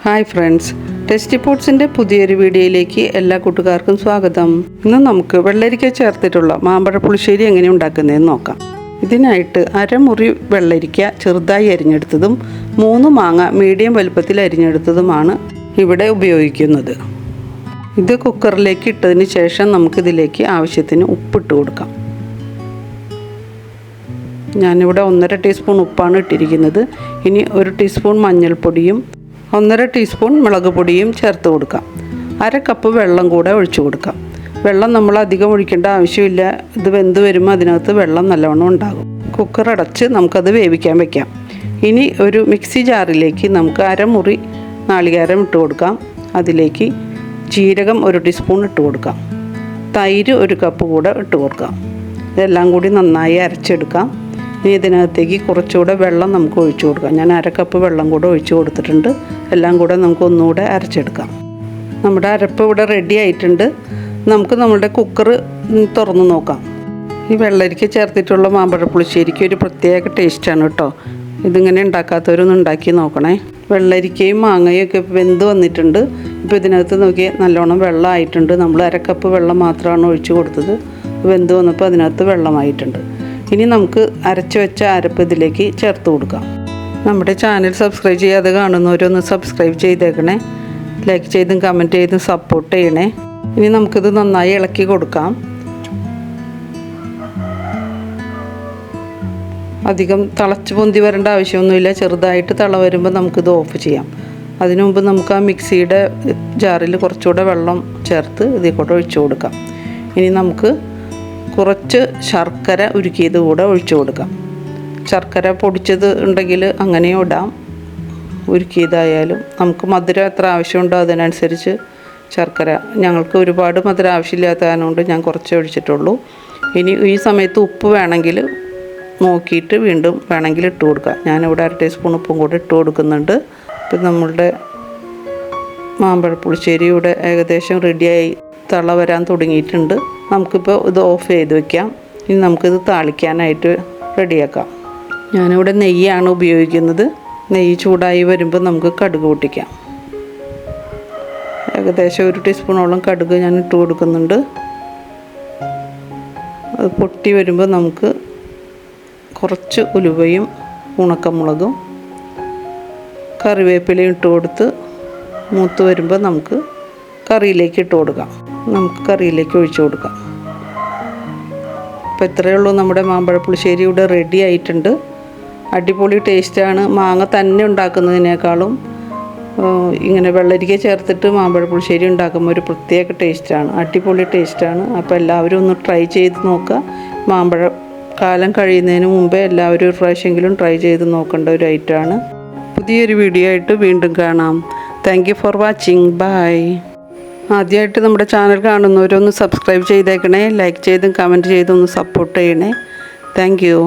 Hi friends, tasty പോട്ട്സിൻ്റെ പുതിയൊരു വീഡിയോയിലേക്ക് എല്ലാ കൂട്ടുകാർക്കും സ്വാഗതം. ഇന്ന് നമുക്ക് വെള്ളരിക്ക ചേർത്തിട്ടുള്ള മാമ്പഴ പുളിശ്ശേരി എങ്ങനെ ഉണ്ടാക്കുന്നതെന്ന് നോക്കാം. ഇതിനായിട്ട് അരമുറി വെള്ളരിക്ക ചെറുതായി അരിഞ്ഞെടുത്തതും 3 മാങ്ങ മീഡിയം വലുപ്പത്തിൽ അരിഞ്ഞെടുത്തതുമാണ് ഇവിടെ ഉപയോഗിക്കുന്നത്. ഇത് കുക്കറിലേക്ക് ഇട്ടതിന് ശേഷം നമുക്കിതിലേക്ക് ആവശ്യത്തിന് ഉപ്പിട്ട് കൊടുക്കാം. ഞാനിവിടെ 1.5 ടീസ്പൂൺ ഉപ്പാണ് ഇട്ടിരിക്കുന്നത്. ഇനി 1 ടീസ്പൂൺ മഞ്ഞൾപ്പൊടിയും 1.5 ടീസ്പൂൺ മുളക് പൊടിയും ചേർത്ത് കൊടുക്കാം. 1/2 കപ്പ് വെള്ളം കൂടെ ഒഴിച്ചു കൊടുക്കാം. വെള്ളം നമ്മൾ അധികം ഒഴിക്കേണ്ട ആവശ്യമില്ല. ഇത് വെന്ത് വരുമ്പോൾ അതിനകത്ത് വെള്ളം നല്ലവണ്ണം ഉണ്ടാകും. കുക്കർ അടച്ച് നമുക്കത് വേവിക്കാൻ വയ്ക്കാം. ഇനി ഒരു മിക്സി ജാറിലേക്ക് നമുക്ക് അരമുറി നാളികേരം ഇട്ട് കൊടുക്കാം. അതിലേക്ക് ജീരകം 1 ടീസ്പൂൺ ഇട്ട് കൊടുക്കാം. തൈര് 1 കപ്പ് കൂടെ ഇട്ട് കൊടുക്കാം. ഇതെല്ലാം കൂടി നന്നായി അരച്ചെടുക്കാം. ഇനി ഇതിനകത്തേക്ക് കുറച്ചുകൂടെ വെള്ളം നമുക്ക് ഒഴിച്ചു കൊടുക്കാം. ഞാൻ 1/2 കപ്പ് വെള്ളം കൂടെ ഒഴിച്ചു കൊടുത്തിട്ടുണ്ട്. എല്ലാം കൂടെ നമുക്ക് ഒന്നുകൂടെ അരച്ചെടുക്കാം. നമ്മുടെ അരപ്പ് ഇവിടെ റെഡി ആയിട്ടുണ്ട്. നമുക്ക് നമ്മുടെ കുക്കർ തുറന്ന് നോക്കാം. ഈ വെള്ളരിക്ക ചേർത്തിട്ടുള്ള മാമ്പഴ പുളിശ്ശേരിക്ക് ഒരു പ്രത്യേക ടേസ്റ്റാണ് കേട്ടോ. ഇതിങ്ങനെ ഉണ്ടാക്കാത്തവരൊന്നും ഉണ്ടാക്കി നോക്കണേ. വെള്ളരിക്കയും മാങ്ങയും ഒക്കെ വെന്ത് വന്നിട്ടുണ്ട്. ഇപ്പോൾ ഇതിനകത്ത് നോക്കി നല്ലോണം വെള്ളം ആയിട്ടുണ്ട്. നമ്മൾ 1/2 കപ്പ് വെള്ളം മാത്രമാണ് ഒഴിച്ചു കൊടുത്തത്. വെന്ത് വന്നപ്പോൾ അതിനകത്ത് വെള്ളമായിട്ടുണ്ട്. ഇനി നമുക്ക് അരച്ച് വെച്ച അരപ്പ് ഇതിലേക്ക് ചേർത്ത് കൊടുക്കാം. നമ്മുടെ ചാനൽ സബ്സ്ക്രൈബ് ചെയ്യാതെ കാണുന്നവരൊന്ന് സബ്സ്ക്രൈബ് ചെയ്തേക്കണേ. ലൈക്ക് ചെയ്തും കമൻറ്റ് ചെയ്തും സപ്പോർട്ട് ചെയ്യണേ. ഇനി നമുക്കിത് നന്നായി ഇളക്കി കൊടുക്കാം. അധികം തിളച്ച് പൊന്തി വരേണ്ട ആവശ്യമൊന്നുമില്ല. ചെറുതായിട്ട് തിള വരുമ്പോൾ നമുക്കിത് ഓഫ് ചെയ്യാം. അതിനു മുമ്പ് നമുക്ക് ആ മിക്സിയുടെ ജാറിൽ കുറച്ചുകൂടെ വെള്ളം ചേർത്ത് ഇതിൽ കൂടെ ഒഴിച്ചു കൊടുക്കാം. ഇനി നമുക്ക് കുറച്ച് ശർക്കര ഉരുക്കിയത് കൂടെ ഒഴിച്ചു കൊടുക്കാം. ശർക്കര പൊടിച്ചത് ഉണ്ടെങ്കിൽ അങ്ങനെയും ഇടാം. ഉരുക്കിയതായാലും നമുക്ക് മധുരം എത്ര ആവശ്യമുണ്ടോ അതിനനുസരിച്ച് ശർക്കര. ഞങ്ങൾക്ക് ഒരുപാട് മധുരം ആവശ്യമില്ലാത്ത കാരണം ഞാൻ കുറച്ച് ഒഴിച്ചിട്ടുള്ളൂ. ഇനി ഈ സമയത്ത് ഉപ്പ് വേണമെങ്കിൽ നോക്കിയിട്ട് വീണ്ടും വേണമെങ്കിൽ ഇട്ട് കൊടുക്കാം. ഞാനിവിടെ 1/2 ടീസ്പൂൺ ഉപ്പും കൂടെ ഇട്ട് കൊടുക്കുന്നുണ്ട്. ഇപ്പം നമ്മളുടെ മാമ്പഴ പുളിശ്ശേരി ഇവിടെ ഏകദേശം റെഡിയായി തിള വരാൻ തുടങ്ങിയിട്ടുണ്ട്. നമുക്കിപ്പോൾ ഇത് ഓഫ് ചെയ്ത് വയ്ക്കാം. ഇനി നമുക്കിത് താളിക്കാനായിട്ട് റെഡിയാക്കാം. ഞാനിവിടെ നെയ്യാണ് ഉപയോഗിക്കുന്നത്. നെയ്യ് ചൂടായി വരുമ്പോൾ നമുക്ക് കടുക് പൊട്ടിക്കാം. ഏകദേശം 1 ടീസ്പൂണോളം കടുക് ഞാൻ ഇട്ട് കൊടുക്കുന്നുണ്ട്. അത് പൊട്ടി വരുമ്പോൾ നമുക്ക് കുറച്ച് ഉലുവയും ഉണക്കമുളകും കറിവേപ്പിലയും ഇട്ട് കൊടുത്ത് മൂത്ത് വരുമ്പോൾ നമുക്ക് കറിയിലേക്ക് ഇട്ട് കൊടുക്കാം. നമുക്ക് കറിയിലേക്ക് ഒഴിച്ചു കൊടുക്കാം. അപ്പോൾ ഇത്രയേ ഉള്ളൂ. നമ്മുടെ മാമ്പഴ പുളിശ്ശേരി ഇവിടെ റെഡി ആയിട്ടുണ്ട്. അടിപൊളി ടേസ്റ്റാണ്. മാങ്ങ തന്നെ ഉണ്ടാക്കുന്നതിനേക്കാളും ഇങ്ങനെ വെള്ളരിക്ക ചേർത്തിട്ട് മാമ്പഴ പുളിശ്ശേരി ഉണ്ടാക്കുമ്പോൾ ഒരു പ്രത്യേക ടേസ്റ്റാണ്. അടിപൊളി ടേസ്റ്റാണ്. അപ്പോൾ എല്ലാവരും ഒന്ന് ട്രൈ ചെയ്ത് നോക്കുക. മാമ്പഴ കാലം കഴിയുന്നതിന് മുമ്പേ എല്ലാവരും ഒരു പ്രാവശ്യമെങ്കിലും ട്രൈ ചെയ്ത് നോക്കേണ്ട ഒരു ഐറ്റമാണ്. പുതിയൊരു വീഡിയോ ആയിട്ട് വീണ്ടും കാണാം. Thank you for watching. Bye. ആദ്യമായിട്ട് നമ്മുടെ ചാനൽ കാണുന്നവരൊന്ന് സബ്സ്ക്രൈബ് ചെയ്തേക്കണേ. ലൈക്ക് ചെയ്തും കമൻറ്റ് ചെയ്തും ഒന്ന് സപ്പോർട്ട് ചെയ്യണേ. Thank U.